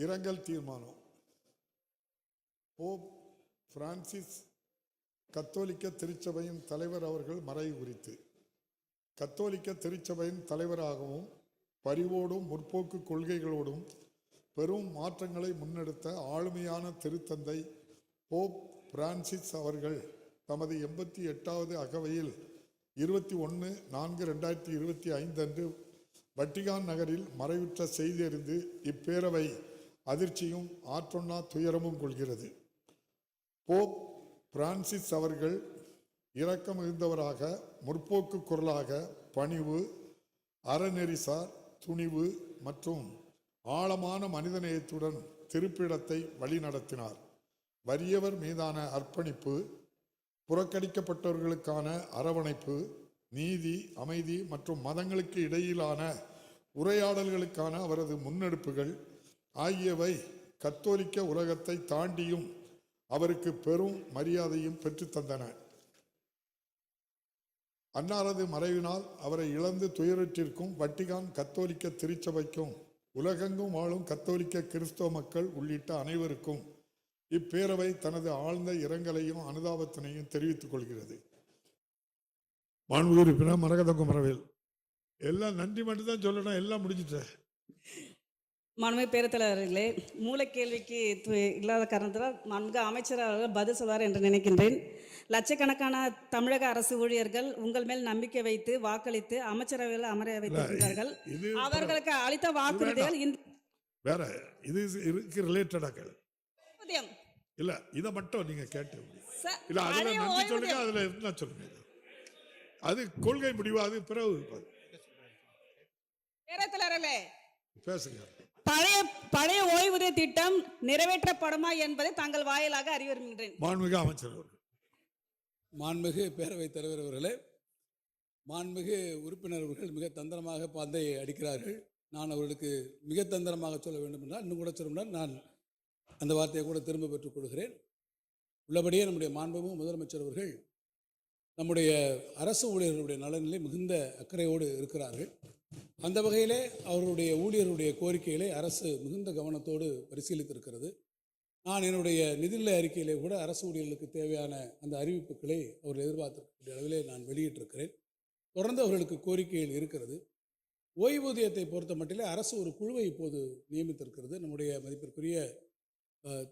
இரங்கல் தீர்மானம். Pope Francis கத்தோலிக்க திருச்சபையின் தலைவர் அவர்கள் மறைவு குறித்து. கத்தோலிக்க திருச்சபையின் தலைவராகவும் பரிவோடும் முற்போக்கு கொள்கைகளோடும் பெரும் மாற்றங்களை முன்னெடுத்த ஆளுமையான திருத்தந்தை போப் பிரான்சிஸ் அவர்கள் தமது 88வது அகவையில் 21/4/2025 அன்று வட்டிகான் நகரில் மறைவுற்ற செய்தி அறிந்து இப்பேரவை அதிர்ச்சியும் ஆற்றொன்னா துயரமும் கொள்கிறது. போப் பிரான்சிஸ் அவர்கள் இரக்கம் மிகுந்தவராக, முற்போக்கு குரலாக, பணிவு, அறநெறிசார் துணிவு மற்றும் ஆழமான மனிதநேயத்துடன் திருப்பிடத்தை வழிநடத்தினார். வறியவர் மீதான அர்ப்பணிப்பு, புறக்கணிக்கப்பட்டவர்களுக்கான அரவணைப்பு, நீதி, அமைதி மற்றும் மதங்களுக்கு இடையிலான உரையாடல்களுக்கான அவரது முன்னெடுப்புகள் ஆகியவை கத்தோலிக்க உலகத்தை தாண்டியும் அவருக்கு பெரும் மரியாதையும் பெற்றுத்தந்தன. அன்னாரது மறைவினால் அவரை இழந்து துயருற்றிருக்கும் வட்டிகான் கத்தோலிக்க திருச்சபைக்கும் உலகெங்கும் வாழும் கத்தோலிக்க கிறிஸ்தவ மக்கள் உள்ளிட்ட அனைவருக்கும் இப்பேரவை தனது ஆழ்ந்த இரங்கலையும் அனுதாபத்தினையும் தெரிவித்துக் கொள்கிறது. மாண்புமிகு உறுப்பினர் மரகத குமரவேல். எல்லாம் நன்றி மட்டும்தான் சொல்லணும், எல்லாம் முடிஞ்சிட்டேன். மாண்புமிகு பேரத்தலைவர்களே, மூலக்கேள்விக்கு இல்லாத காரணத்தினால் மாண்புமிகு அமைச்சர் அவர்கள் பதில் சொல்வார் என்று நினைக்கின்றேன். லட்சக்கணக்கான தமிழக அரசு ஊழியர்கள் உங்கள் மேல் நம்பிக்கை வைத்து வாக்களித்து அமைச்சரவையில் அமர வைத்திருக்கிறார்கள். அவர்களுக்கு அளித்த வாக்குறுதிகள் வேற இது இருக்கு ரிலேட்டடாக இல்ல, இதை மட்டும் நீங்க கேட்டு இல்ல, அதுல நன்றி சொல்லுங்க, அதுல என்ன சொல்லுங்க, அது கொள்கை முடிவாது. பிறகு பேரத்தலைவர்களே பேசுங்க. பழைய ஓய்வூதிய திட்டம் நிறைவேற்றப்படுமா என்பதை தங்கள் வாயிலாக அறிய விரும்புகிறேன். மாண்புமிகு அமைச்சர் அவர்கள். மாண்புமிகு பேரவைத் தலைவர் அவர்களே, மாண்புமிகு உறுப்பினர் அவர்கள் மிக தந்திரமாக பந்தையை அடிக்கிறார்கள். நான் அவர்களுக்கு மிக தந்திரமாக சொல்ல வேண்டும் என்றால், இன்னும் கூட சொல்ல நான் அந்த வார்த்தையை கூட திரும்ப பெற்றுக் கொள்கிறேன். உள்ளபடியே நம்முடைய மாண்புமிகு முதலமைச்சர் அவர்கள் நம்முடைய அரசு ஊழியர்களுடைய நலனிலே மிகுந்த அக்கறையோடு இருக்கிறார்கள். அந்த வகையிலே அவர்களுடைய ஊழியர்களுடைய கோரிக்கைகளை அரசு மிகுந்த கவனத்தோடு பரிசீலித்திருக்கிறது. நான் என்னுடைய நிதிநிலை அறிக்கையிலே கூட அரசு ஊழியர்களுக்கு தேவையான அந்த அறிவிப்புகளை அவர்கள் எதிர்பார்த்திருக்கக்கூடிய அளவிலே நான் வெளியிட்டிருக்கிறேன். தொடர்ந்து அவர்களுக்கு கோரிக்கைகள் இருக்கிறது. ஓய்வூதியத்தை பொறுத்த மட்டிலே அரசு ஒரு குழுவை இப்போது நியமித்திருக்கிறது. நம்முடைய மதிப்பிற்குரிய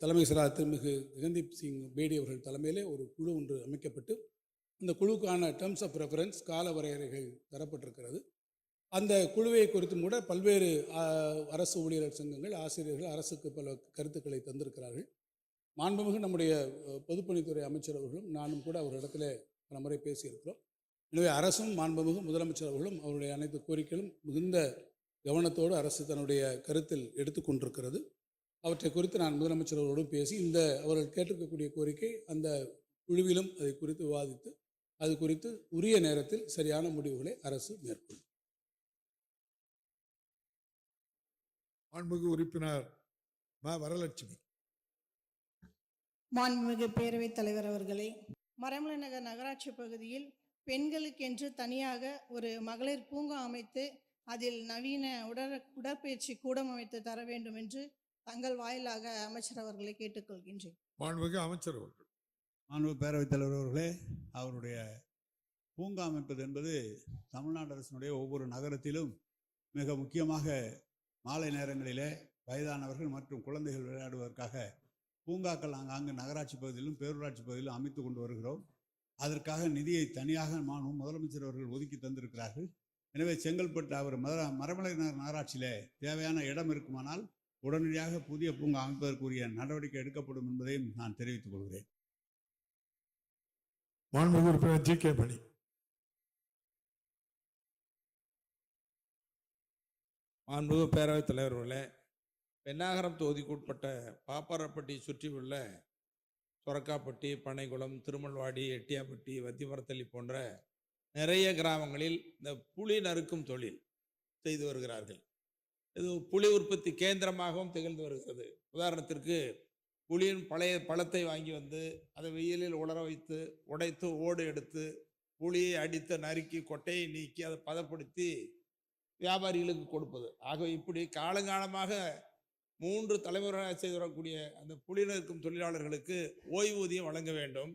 தலைமை செயலாளர் திருமிகு ககன்தீப் சிங் பேடி அவர்கள் தலைமையிலே ஒரு குழு ஒன்று அமைக்கப்பட்டு இந்த குழுக்கான டேர்ம்ஸ் ஆஃப் ரெஃபரன்ஸ் கால வரையறைகள் தரப்பட்டிருக்கிறது. அந்த குழுவை குறித்தும் கூட பல்வேறு அரசு ஊழியர் சங்கங்கள், ஆசிரியர்கள் அரசுக்கு பல கருத்துக்களை தந்திருக்கிறார்கள். மாண்புமிகு நம்முடைய பொதுப்பணித்துறை அமைச்சர் அவர்களும் நானும் கூட அவரிடத்தில் பல முறை பேசியிருக்கிறோம். எனவே அரசும் மாண்புமிகு முதலமைச்சர் அவர்களும் அவருடைய அனைத்து கோரிக்கைகளும் மிகுந்த கவனத்தோடு அரசு தன்னுடைய கருத்தில் எடுத்துக்கொண்டிருக்கிறது. அவற்றை குறித்து நான் முதலமைச்சர் அவர்களோடும் பேசி அவர்கள் கேட்டிருக்கக்கூடிய கோரிக்கை அந்த குழுவிலும் அதை குறித்து விவாதித்து அது குறித்து உரிய நேரத்தில் சரியான முடிவுகளை அரசு மேற்கொள்ளும். மாண்புமிகு உறுப்பினர் வரலட்சுமி. மாண்புமிகு பேரவைத் தலைவர் அவர்களே, மறைமலை நகர் நகராட்சி பகுதியில் பெண்களுக்கென்று தனியாக ஒரு மகளிர் பூங்கா அமைத்து அதில் நவீன உடற்பயிற்சி கூடம் அமைத்து தர வேண்டும் என்று தங்கள் வாயிலாக அமைச்சர் அவர்களை கேட்டுக்கொள்கின்றேன். மாண்புமிகு அமைச்சர் அவர்கள். மாண்புமிகு பேரவைத் தலைவர் அவர்களே, அவருடைய பூங்கா அமைப்பது என்பது தமிழ்நாடு அரசினுடைய ஒவ்வொரு நகரத்திலும் மிக முக்கியமாக மாலை நேரங்களிலே வயதானவர்கள் மற்றும் குழந்தைகள் விளையாடுவதற்காக பூங்காக்கள் ஆங்காங்கு நகராட்சி பகுதியிலும் பேரூராட்சி பகுதியிலும் அமைத்து கொண்டு வருகிறோம். அதற்காக நிதியை தனியாக முதலமைச்சர் அவர்கள் ஒதுக்கி தந்திருக்கிறார்கள். எனவே செங்கல்பட்டு அவர் மறைமலை நகராட்சியிலே தேவையான இடம் இருக்குமானால் உடனடியாக புதிய பூங்கா அமைப்பதற்குரிய நடவடிக்கை எடுக்கப்படும் என்பதையும் நான் தெரிவித்துக் கொள்கிறேன். மாண்புமிகு உறுப்பினர் ஜி.கே. மணி. மாண்புமிகு பேரவைத் தலைவர்களே, பென்னாகரம் தொகுதிக்குட்பட்ட பாப்பாரப்பட்டி சுற்றியுள்ள சொரக்காப்பட்டி, பனைக்குளம், திருமல்வாடி, எட்டியாப்பட்டி, வத்திமரத்தள்ளி போன்ற நிறைய கிராமங்களில் இந்த புளி நறுக்கும் தொழில் செய்து வருகிறார்கள். இது புளி உற்பத்தி கேந்திரமாகவும் திகழ்ந்து வருகிறது. உதாரணத்திற்கு புளியின் பழைய பழத்தை வாங்கி வந்து அதை வெயிலில் உலர வைத்து உடைத்து ஓடு எடுத்து புளியை அடித்து நறுக்கி கொட்டையை நீக்கி அதை பதப்படுத்தி வியாபாரிகளுக்கு கொடுப்பது. ஆக இப்படி காலங்காலமாக 3 தலைமுறையாக செய்து வரக்கூடிய அந்த புலியில் இருக்கும் தொழிலாளர்களுக்கு ஓய்வூதியம் வழங்க வேண்டும்.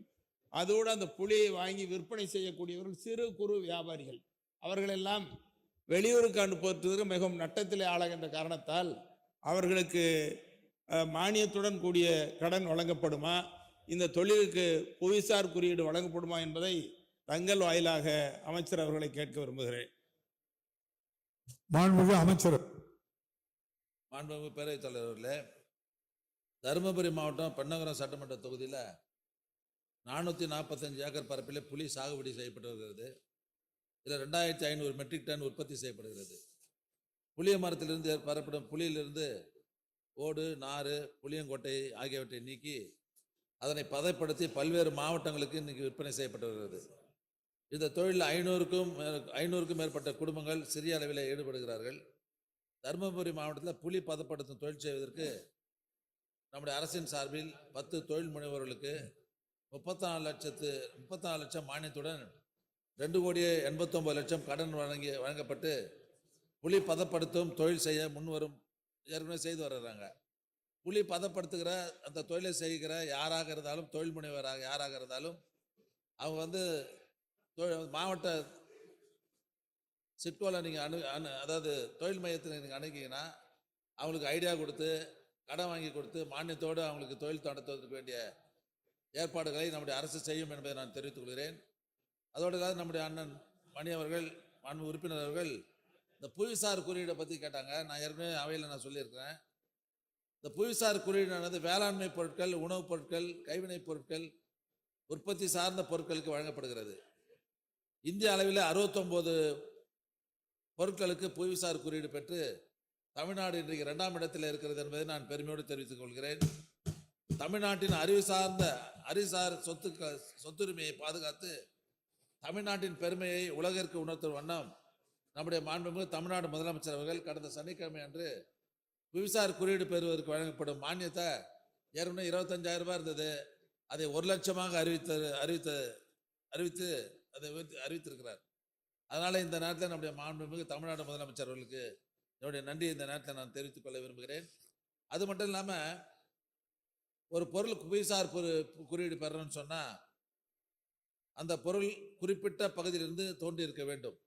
அதோடு அந்த புலியை வாங்கி விற்பனை செய்யக்கூடியவர்கள் சிறு குறு வியாபாரிகள் அவர்களெல்லாம் வெளியூருக்கு அனுப்புவதற்கு மிகவும் நட்டத்திலே ஆளாகின்ற காரணத்தால் அவர்களுக்கு மானியத்துடன் கூடிய கடன் வழங்கப்படுமா, இந்த தொழிலுக்கு புவிசார் குறியீடு வழங்கப்படுமா என்பதை தங்கள் வாயிலாக அமைச்சர் அவர்களை கேட்க விரும்புகிறேன். மாண்புமிகு அமைச்சர். மாண்புமிகு பேரவைத் தலைவர்களே, தருமபுரி மாவட்டம் பெண்ணகரம் சட்டமன்ற தொகுதியில் 445 ஏக்கர் பரப்பில் புலி சாகுபடி செய்யப்பட்டு வருகிறது. இதில் 2500 மெட்ரிக் டன் உற்பத்தி செய்யப்படுகிறது. புளிய மரத்திலிருந்து பெறப்படும் புளியிலிருந்து ஓடு, நாறு, புளியங்கொட்டை ஆகியவற்றை நீக்கி அதனை பதப்படுத்தி பல்வேறு மாவட்டங்களுக்கு இன்றைக்கி விற்பனை செய்யப்பட்டு வருகிறது. இந்த தொழிலில் 500க்கும் மேற்பட்ட குடும்பங்கள் சிறிய அளவில் ஈடுபடுகிறார்கள். தருமபுரி மாவட்டத்தில் புலி பதப்படுத்தும் தொழில் செய்வதற்கு நம்முடைய அரசின் சார்பில் 10 தொழில் முனைவோர்களுக்கு 34 லட்சம் மானியத்துடன் 2,89,00,000 கடன் வழங்கப்பட்டு புலி பதப்படுத்தும் தொழில் செய்ய முன்வரும் ஏற்கனவே செய்து வர்றாங்க. புலி பதப்படுத்துகிற அந்த தொழிலை செய்கிற யாராக இருந்தாலும், தொழில் முனைவராக யாராக இருந்தாலும் அவங்க மாவட்ட சிட்கோல நீங்கள் அதாவது தொழில் மையத்தில் நீங்கள் அணுகிங்கன்னா அவங்களுக்கு ஐடியா கொடுத்து கடன் வாங்கி கொடுத்து மானியத்தோடு அவங்களுக்கு தொழில் நடத்துவதற்கு வேண்டிய ஏற்பாடுகளை நம்முடைய அரசு செய்யும் என்பதை நான் தெரிவித்துக் கொள்கிறேன். அதோடு இல்லாத நம்முடைய அண்ணன் மணி அவர்கள், மாண்பு உறுப்பினர் அவர்கள் இந்த புவிசார் குறியீடை பற்றி கேட்டாங்க. நான் ஏற்கனவே அவையில் நான் சொல்லியிருக்கிறேன். இந்த புவிசார் குறியீடானது வேளாண்மை பொருட்கள், உணவுப் பொருட்கள், கைவினைப் பொருட்கள், உற்பத்தி சார்ந்த பொருட்களுக்கு வழங்கப்படுகிறது. இந்திய அளவில் 69 பொருட்களுக்கு புவிசார் குறியீடு பெற்று தமிழ்நாடு இன்றைக்கு 2ஆம் இடத்தில் இருக்கிறது என்பதை நான் பெருமையோடு தெரிவித்துக் கொள்கிறேன். தமிழ்நாட்டின் அறிவுசார் சொத்துரிமையை பாதுகாத்து தமிழ்நாட்டின் பெருமையை உலகிற்கு உணர்த்தும் வண்ணம் நம்முடைய மாண்புமிகு தமிழ்நாடு முதலமைச்சர் அவர்கள் கடந்த சனிக்கிழமை அன்று புவிசார் குறியீடு பெறுவதற்கு வழங்கப்படும் மானியத்தை ஏற்கனவே 25,000 ரூபாய் இருந்தது, அதை 1 லட்சமாக அறிவித்திருக்கிறார். அதனால் இந்த நேரத்தில் நம்முடைய மாண்புமிகு தமிழ்நாடு முதலமைச்சர் அவர்களுக்கு என்னுடைய நன்றியை இந்த நேரத்தில் நான் தெரிவித்துக் கொள்ள விரும்புகிறேன். அது மட்டும் இல்லாமல் ஒரு பொருள் புவிசார் குறியீடு பெறணும்னு சொன்னால் அந்த பொருள் குறிப்பிட்ட பகுதியிலிருந்து தோன்றி இருக்க வேண்டும்.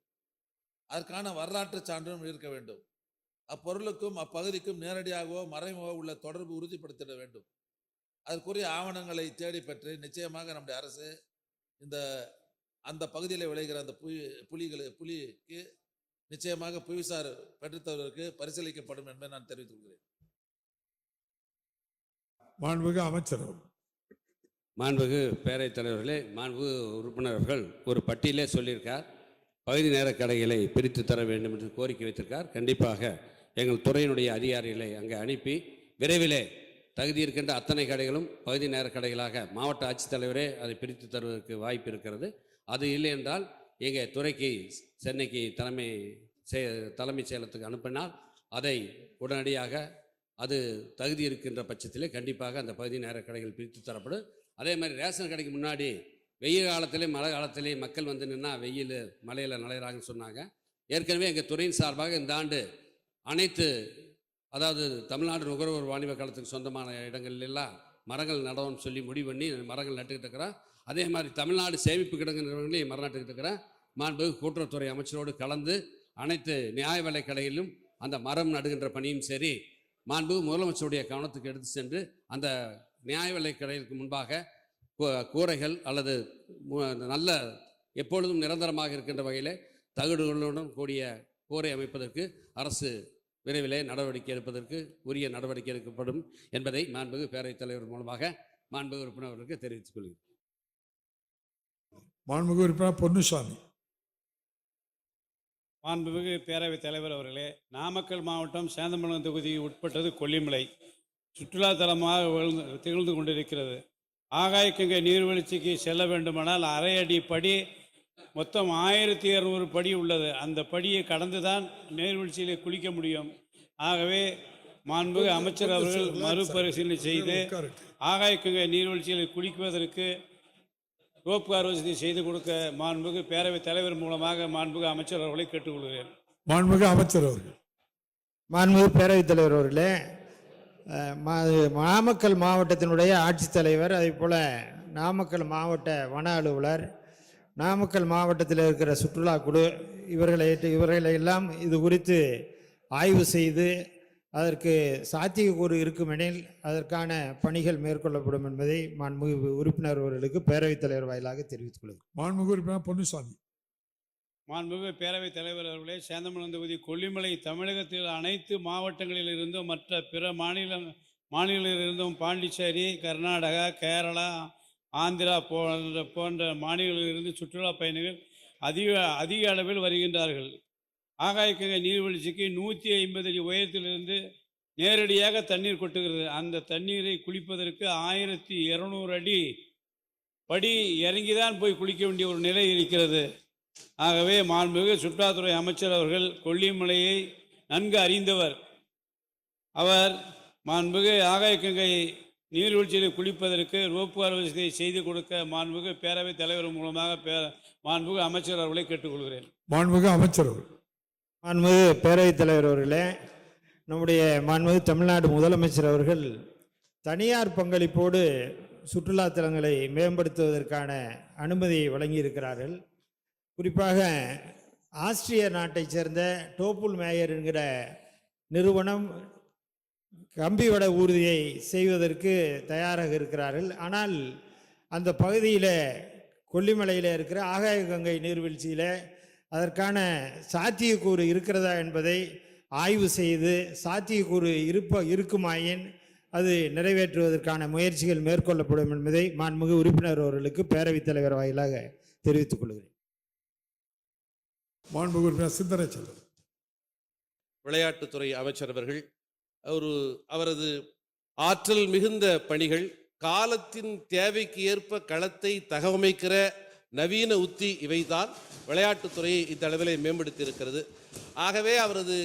அதற்கான வரலாற்று சான்றும் இருக்க வேண்டும். அப்பொருளுக்கும் அப்பகுதிக்கும் நேரடியாகவோ மறைமுகவோ உள்ள தொடர்பு உறுதிப்படுத்திட வேண்டும். அதற்குரிய ஆவணங்களை தேடி பெற்று நிச்சயமாக நம்முடைய அரசு அந்த பகுதியில் விளைகிற அந்த புலிக்கு நிச்சயமாக புவிசார் பெற்றுத்தவர்களுக்கு பரிசீலிக்கப்படும் என்பதை நான் தெரிவித்துக் கொள்கிறேன். மாண்புமிகு அமைச்சர். மாண்புமிகு பேரவைத் தலைவர்களே, மாண்புமிகு உறுப்பினர்கள் ஒரு பட்டியலே சொல்லியிருக்கார். பகுதி நேர கடைகளை பிரித்து தர வேண்டும் என்று கோரிக்கை வைத்திருக்கார். கண்டிப்பாக எங்கள் துறையினுடைய அதிகாரிகளை அங்கே அனுப்பி விரைவிலே தகுதி இருக்கின்ற அத்தனை கடைகளும் பகுதி நேர கடைகளாக மாவட்ட ஆட்சித்தலைவரே அதை பிரித்து தருவதற்கு வாய்ப்பு இருக்கிறது. அது இல்லை என்றால் எங்கள் துறைக்கு சென்னைக்கு தலைமைச் செயலகத்துக்கு அனுப்பினால் அதை உடனடியாக அது தகுதி இருக்கின்ற பட்சத்திலே கண்டிப்பாக அந்த பகுதி நேர கடைகள் பிரித்து தரப்படும். அதே மாதிரி ரேஷன் கடைக்கு முன்னாடி வெயில் காலத்திலே மழை காலத்திலே மக்கள் வந்து நின்னா வெயில் மழையில் நுழையிறாங்கன்னு சொன்னாங்க. ஏற்கனவே எங்கள் துறையின் சார்பாக இந்த ஆண்டு அனைத்து அதாவது தமிழ்நாடு நுகர்வோர் வாணிப காலத்துக்கு சொந்தமான இடங்கள்லாம் மரங்கள் நடவும்னு சொல்லி முடிவு பண்ணி மரங்கள் நட்டுக்கிட்டு இருக்கிறோம். அதே மாதிரி தமிழ்நாடு சேமிப்பு கிடங்கு நிறுவனங்களையும் மரம் நட்டுக்கிட்டு இருக்கிறேன். மாண்புமிகு கூட்டுறவுத்துறை அமைச்சரோடு கலந்து அனைத்து நியாய விலை கடைகளிலும் அந்த மரம் நடுகின்ற பணியும் சரி மாண்புமிகு முதலமைச்சருடைய கவனத்துக்கு எடுத்து சென்று அந்த நியாய விலை கடைகளுக்கு முன்பாக கூரைகள் அல்லது நல்ல எப்பொழுதும் நிரந்தரமாக இருக்கின்ற வகையில் தகடுகளுடன் கூடிய கூரை அமைப்பதற்கு அரசு விரைவிலே நடவடிக்கை எடுப்பதற்கு உரிய நடவடிக்கை எடுக்கப்படும் என்பதை மாண்புமிகு பேரவைத் தலைவர் மூலமாக மாண்புமிகு உறுப்பினர்களுக்கு தெரிவித்துக் கொள்கிறேன். மாண்புமிகு உறுப்பினர் பொன்னுசாமி. மாண்புமிகு பேரவைத் தலைவர் அவர்களே, நாமக்கல் மாவட்டம் சேந்தமங்கலம் தொகுதி உட்பட்டது கொல்லிமலை சுற்றுலாத்தலமாக திகழ்ந்து கொண்டிருக்கிறது. ஆகாயக்கங்கை நீர்வீழ்ச்சிக்கு செல்ல வேண்டுமானால் 1/2 அடி படி மொத்தம் 1200 படி உள்ளது. அந்த படியை கடந்துதான் நீர்வீழ்ச்சியில் குளிக்க முடியும். ஆகவே மாண்புமிகு அமைச்சர் அவர்கள் மறுபரிசீலனை செய்து ஆகாயக்கங்கை நீர்வீழ்ச்சியில் குளிப்பதற்கு ரோப் கார் வசதி செய்து கொடுக்க மாண்புமிகு பேரவைத் தலைவர் மூலமாக மாண்புமிகு அமைச்சர் அவர்களை கேட்டுக்கொள்கிறேன். மாண்புமிகு அமைச்சர் அவர்கள். மாண்புமிகு பேரவைத் தலைவர் அவர்களே, நாமக்கல் மாவட்டத்தினுடைய ஆட்சித்தலைவர், அதே போல் நாமக்கல் மாவட்ட வன அலுவலர், நாமக்கல் மாவட்டத்தில் இருக்கிற சுற்றுலா குழு இவர்களை எல்லாம் இது குறித்து ஆய்வு செய்து அதற்கு சாத்தியக்கூறு இருக்குமெனில் அதற்கான பணிகள் மேற்கொள்ளப்படும் என்பதை மாண்புமிகு உறுப்பினர் அவர்களுக்கு பேரவைத் தலைவர் வாயிலாக தெரிவித்துக் கொள்கிறேன். மாண்புமிகு உறுப்பினர் பொன்னுசாமி. மாண்புமிகு பேரவைத் தலைவர் அவர்களே, சேந்தமங்கலம் தொகுதி கொல்லிமலை தமிழகத்தில் அனைத்து மாவட்டங்களிலிருந்தும் மற்ற பிற மாநிலங்களிலிருந்தும் பாண்டிச்சேரி, கர்நாடகா, கேரளா, ஆந்திரா போன்ற மாநிலங்களிலிருந்து சுற்றுலா பயணிகள் அதிக அளவில் வருகின்றார்கள். ஆகாயக்கங்கை நீர்வீழ்ச்சிக்கு 150 அடி உயரத்திலிருந்து நேரடியாக தண்ணீர் கொட்டுகிறது. அந்த தண்ணீரை குளிப்பதற்கு 1200 அடி படி இறங்கிதான் போய் குளிக்க வேண்டிய ஒரு நிலை இருக்கிறது. ஆகவே மாண்புமிகு சுற்றுலாத்துறை அமைச்சர் அவர்கள் கொல்லிமலையை நன்கு அறிந்தவர். அவர் மாண்புமிகு ஆகாயக்கங்கை நீர்வீழ்ச்சியில் குளிப்பதற்கு ரோப்புகார் வசதியை செய்து கொடுக்க மாண்புமிகு பேரவைத் தலைவர் மூலமாக மாண்புமிகு அமைச்சர் அவர்களை கேட்டுக்கொள்கிறேன். மாண்புமிகு அமைச்சர் அவர்கள். மாண்புமிகு பேரவைத் தலைவர் அவர்களே, நம்முடைய மாண்புமிகு தமிழ்நாடு முதலமைச்சர் அவர்கள் தனியார் பங்களிப்போடு சுற்றுலாத்தலங்களை மேம்படுத்துவதற்கான அனுமதியை வழங்கியிருக்கிறார்கள். குறிப்பாக ஆஸ்திரிய நாட்டைச் சேர்ந்த டோப்புல் மேயர் என்கிற நிறுவனம் கம்பிவட ஊர்தியை செய்வதற்கு தயாராக இருக்கிறார்கள். ஆனால் அந்த பகுதியில் கொல்லிமலையில் இருக்கிற ஆகாயகங்கை நீர்வீழ்ச்சியில் அதற்கான சாத்தியக்கூறு இருக்கிறதா என்பதை ஆய்வு செய்து சாத்தியக்கூறு இருக்குமாயின் அது நிறைவேற்றுவதற்கான முயற்சிகள் மேற்கொள்ளப்படும் என்பதை மாண்புமிகு உறுப்பினர் அவர்களுக்கு பேரவைத் தலைவர் வாயிலாக தெரிவித்துக் கொள்கிறேன். மாண்புமிகு உறுப்பினர் சிந்தனை செல்வன். விளையாட்டுத்துறை அமைச்சர் அவர்கள் அவரது ஆற்றல் மிகுந்த பணிகள், காலத்தின் தேவைக்கு ஏற்ப களத்தை தகவமைக்கிற நவீன உத்தி இவைதான் விளையாட்டுத்துறையை இந்த அளவிலே மேம்படுத்தி இருக்கிறது. ஆகவே அவரது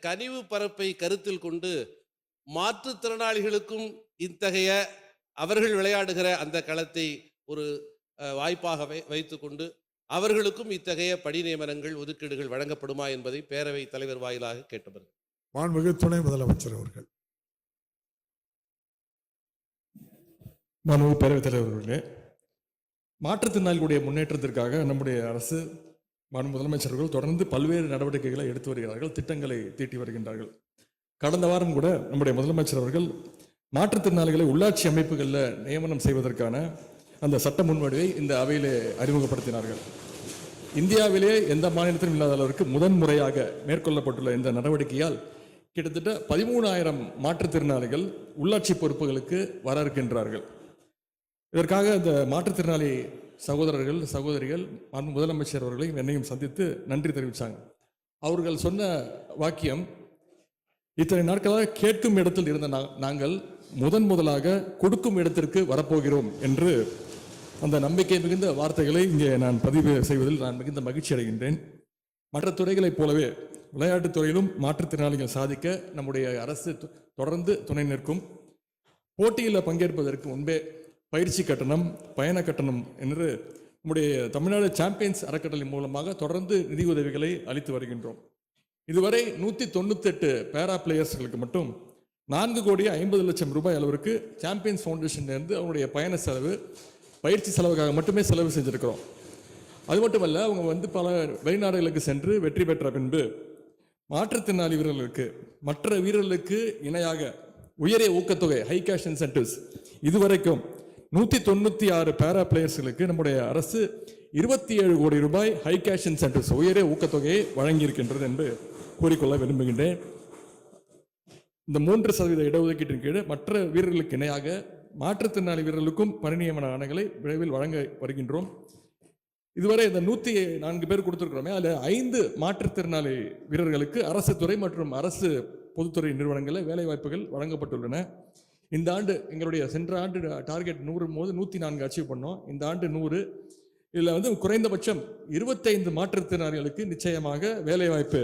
கனிவு பரப்பை கருத்தில் கொண்டு மாற்றுத்திறனாளிகளுக்கும் இத்தகைய அவர்கள் விளையாடுகிற அந்த களத்தை ஒரு வாய்ப்பாக வைத்துக்கொண்டு அவர்களுக்கும் இத்தகைய பணி நியமனங்கள் ஒதுக்கீடுகள் வழங்கப்படுமா என்பதை பேரவைத் தலைவர் வாயிலாக கேட்டவர். மாண்புமிகு துணை முதலமைச்சர் அவர்கள். மாண்புமிகு பேரவைத் தலைவர் அவர்களே, மாற்றுத்திறனாளிகளுடைய முன்னேற்றத்திற்காக நம்முடைய அரசு முதலமைச்சர்கள் தொடர்ந்து பல்வேறு நடவடிக்கைகளை எடுத்து வருகிறார்கள், திட்டங்களை தீட்டி வருகின்றார்கள். கடந்த வாரம் கூட நம்முடைய முதலமைச்சர் அவர்கள் மாற்றுத்திறனாளிகளை உள்ளாட்சி அமைப்புகளில் நியமனம் செய்வதற்கான அந்த சட்ட முன்வடிவை இந்த அவையிலே அறிமுகப்படுத்தினார்கள். இந்தியாவிலே எந்த மாநிலத்திலும் இல்லாத அளவிற்கு முதன்முறையாக மேற்கொள்ளப்பட்டுள்ள இந்த நடவடிக்கையால் கிட்டத்தட்ட 13,000 மாற்றுத்திறனாளிகள் உள்ளாட்சி பொறுப்புகளுக்கு வர இருக்கின்றார்கள். இதற்காக இந்த மாற்றுத்திறனாளி சகோதரர்கள் சகோதரிகள் முதலமைச்சர் அவர்களை என்னையும் சந்தித்து நன்றி தெரிவித்தாங்க. அவர்கள் சொன்ன வாக்கியம், இத்தனை நாட்களாக கேட்கும் இடத்தில் இருந்த நாங்கள் முதலாக கொடுக்கும் இடத்திற்கு வரப்போகிறோம் என்று அந்த நம்பிக்கை மிகுந்த வார்த்தைகளை இங்கே நான் பதிவு செய்வதில் நான் மிகுந்த மகிழ்ச்சி அடைகின்றேன். மற்ற துறைகளைப் போலவே விளையாட்டுத் துறையிலும் மாற்றுத்திறனாளிகள் சாதிக்க நம்முடைய அரசு தொடர்ந்து துணை நிற்கும். போட்டியில் பங்கேற்பதற்கு முன்பே பயிற்சி கட்டணம், பயண கட்டணம் என்று நம்முடைய தமிழ்நாடு சாம்பியன்ஸ் அறக்கட்டளை மூலமாக தொடர்ந்து நிதியுதவிகளை அளித்து வருகின்றோம். இதுவரை 198 பேரா பிளேயர்ஸ்களுக்கு மட்டும் 4,50,00,000 ரூபாய் அளவிற்கு சாம்பியன்ஸ் ஃபவுண்டேஷன்லேருந்து அவருடைய பயண செலவு, பயிற்சி செலவுக்காக மட்டுமே செலவு செஞ்சுருக்கிறோம். அது மட்டுமல்ல, அவங்க பல வெளிநாடுகளுக்கு சென்று வெற்றி பெற்ற பின்பு மாற்றுத்திறனாளி வீரர்களுக்கு மற்ற வீரர்களுக்கு இணையாக உயரிய ஊக்கத்தொகை, ஹை கேஷ் இன்சென்டிவ்ஸ், இதுவரைக்கும் 196 பேரா பிளேயர்ஸ்களுக்கு நம்முடைய அரசு 27 கோடி ரூபாய் ஹை கேஷ் இன்சென்டிவ்ஸ், உயரிய ஊக்கத்தொகையை வழங்கியிருக்கின்றது என்று கூறிக்கொள்ள விரும்புகின்றேன். இந்த 3% இடஒதுக்கீட்டின் கீழ் மற்ற வீரர்களுக்கு இணையாக மாற்றுத்திறனாளி வீரர்களுக்கும் பணி நியமன ஆணைகளை விரைவில் வழங்க வருகின்றோம். இதுவரை இந்த 104 பேர் கொடுத்துருக்கிறோமே, அதில் 5 மாற்றுத்திறனாளி வீரர்களுக்கு அரசு துறை மற்றும் அரசு பொதுத்துறை நிறுவனங்களில் வேலைவாய்ப்புகள் வழங்கப்பட்டுள்ளன. இந்த ஆண்டு எங்களுடைய சென்ற ஆண்டு டார்கெட் 100 போது 104 அச்சீவ் பண்ணோம். இந்த ஆண்டு 100. இதில் குறைந்தபட்சம் 25 மாற்றுத்திறனாளிகளுக்கு நிச்சயமாக வேலைவாய்ப்பு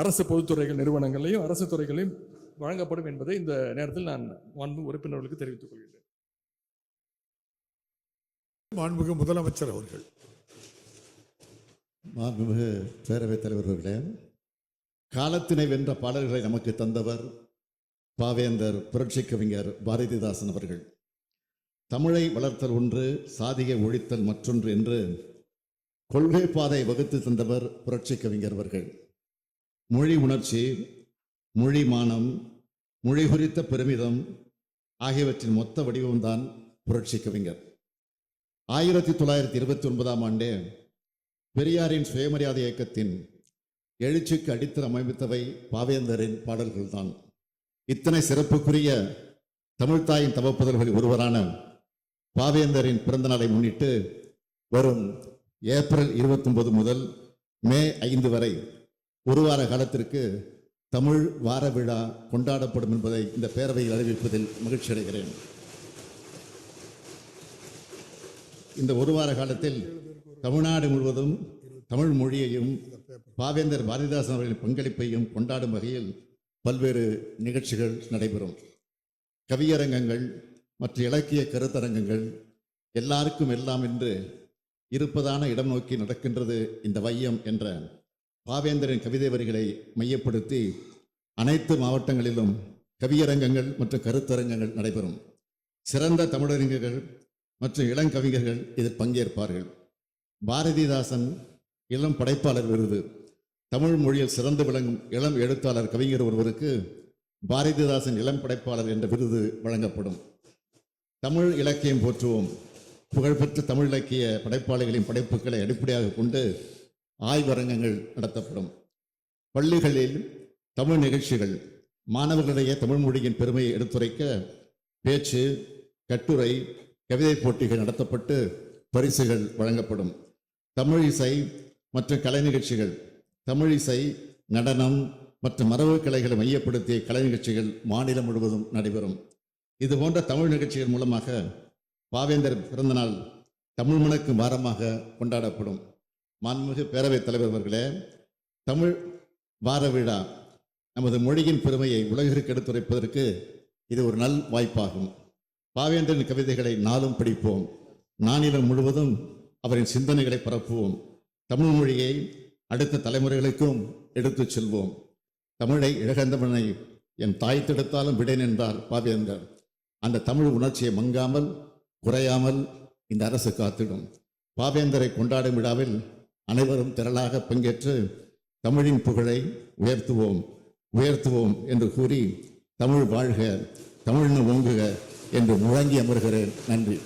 அரசு பொதுத்துறைகள் நிறுவனங்களையும் அரசு துறைகளையும் வழங்கப்படும் என்பதை இந்த நேரத்தில் நான் மாண்புமிகு உறுப்பினர்களுக்கு தெரிவித்துக் கொள்கிறேன். மாண்புமிகு முதலமைச்சர் அவர்கள். மாண்புமிகு பேரவைத் தலைவர் அவர்களே, காலத்தினை வென்ற பாடல்களை நமக்கு தந்தவர் பாவேந்தர் புரட்சி கவிஞர் பாரதிதாசன் அவர்கள். தமிழை வளர்த்தல் ஒன்று, சாதியை ஒழித்தல் மற்றொன்று என்று கொள்கை பாதை வகுத்து தந்தவர் புரட்சி கவிஞர் அவர்கள். மொழி உணர்ச்சி, மொழி மானம், மொழி குறித்த பெருமிதம் ஆகியவற்றின் மொத்த வடிவம்தான் புரட்சி கவிஞர். 1929ஆம் ஆண்டே பெரியாரின் சுயமரியாதை இயக்கத்தின் எழுச்சிக்கு அடித்தளம் அமைத்தவை பாவேந்தரின் பாடல்கள்தான். இத்தனை சிறப்புக்குரிய தமிழ்த்தாயின் தவப்புதல்களில் ஒருவரான பாவேந்தரின் பிறந்த நாளை முன்னிட்டு வரும் ஏப்ரல் 29 முதல் மே 5 வரை ஒரு வார காலத்திற்கு தமிழ் வார விழா கொண்டாடப்படும் என்பதை இந்த பேரவையில் அறிவிப்பதில் மகிழ்ச்சி அடைகிறேன். இந்த ஒரு வார காலத்தில் தமிழ்நாடு முழுவதும் தமிழ் மொழியையும் பாவேந்தர் பாரதிதாசன் அவர்களின் பங்களிப்பையும் கொண்டாடும் வகையில் பல்வேறு நிகழ்ச்சிகள் நடைபெறும். கவியரங்கங்கள் மற்றும் இலக்கிய கருத்தரங்கங்கள் எல்லாருக்கும் எல்லாம் என்று இருப்பதான இடம் நோக்கி நடக்கின்றது இந்த வையம் என்ற பாவேந்தரின் கவிதை வரிகளை மையப்படுத்தி அனைத்து மாவட்டங்களிலும் கவியரங்கங்கள் மற்றும் கருத்தரங்கங்கள் நடைபெறும். சிறந்த தமிழறிஞர்கள் மற்றும் இளங்கவிஞர்கள் இதில் பங்கேற்பார்கள். பாரதிதாசன் இளம் படைப்பாளர் விருது, தமிழ் மொழியில் சிறந்து விளங்கும் இளம் எழுத்தாளர் கவிஞர் ஒருவருக்கு பாரதிதாசன் இளம் படைப்பாளர் என்ற விருது வழங்கப்படும். தமிழ் இலக்கியம் போற்றுவோம். புகழ்பெற்ற தமிழ் இலக்கிய படைப்பாளிகளின் படைப்புகளை அடிப்படையாக கொண்டு ஆய்வரங்கங்கள் நடத்தப்படும். பள்ளிகளில் தமிழ் நிகழ்ச்சிகள், மாணவர்களிடையே தமிழ் மொழியின் பெருமையை எடுத்துரைக்க பேச்சு, கட்டுரை, கவிதை போட்டிகள் நடத்தப்பட்டு பரிசுகள் வழங்கப்படும். தமிழ் இசை மற்றும் கலை நிகழ்ச்சிகள், தமிழ் இசை, நடனம் மற்றும் மரபு கலைகளை மையப்படுத்திய கலை நிகழ்ச்சிகள் மாநிலம் முழுவதும் நடைபெறும். இது போன்ற தமிழ் நிகழ்ச்சிகள் மூலமாக பாவேந்தர் பிறந்தநாள் தமிழ் மணக்கும் வாரமாக கொண்டாடப்படும். மாண்புமிகு பேரவைத் தலைவர் அவர்களே, தமிழ் வார விழா நமது மொழியின் பெருமையை உலகிற்கு எடுத்துரைப்பதற்கு இது ஒரு நல் வாய்ப்பாகும். பாவேந்தரின் கவிதைகளை நாளும் படிப்போம். நானிலம் முழுவதும் அவரின் சிந்தனைகளை பரப்புவோம். தமிழ் மொழியை அடுத்த தலைமுறைகளுக்கும் எடுத்துச் செல்வோம். தமிழை இழகந்தவனை என் தாய் தடுத்தாலும் விடேன் என்றார் பாவேந்தர். அந்த தமிழ் உணர்ச்சியை மங்காமல் குறையாமல் இந்த அரசு காத்திடும். பாவேந்தரை கொண்டாடும் விழாவில் அனைவரும் திரளாக பங்கேற்று தமிழின் புகழை உயர்த்துவோம் என்று கூறி தமிழ் வாழ்க, தமிழ்னு ஓங்குக என்று முழங்கி அமர்கிறேன். நன்றி.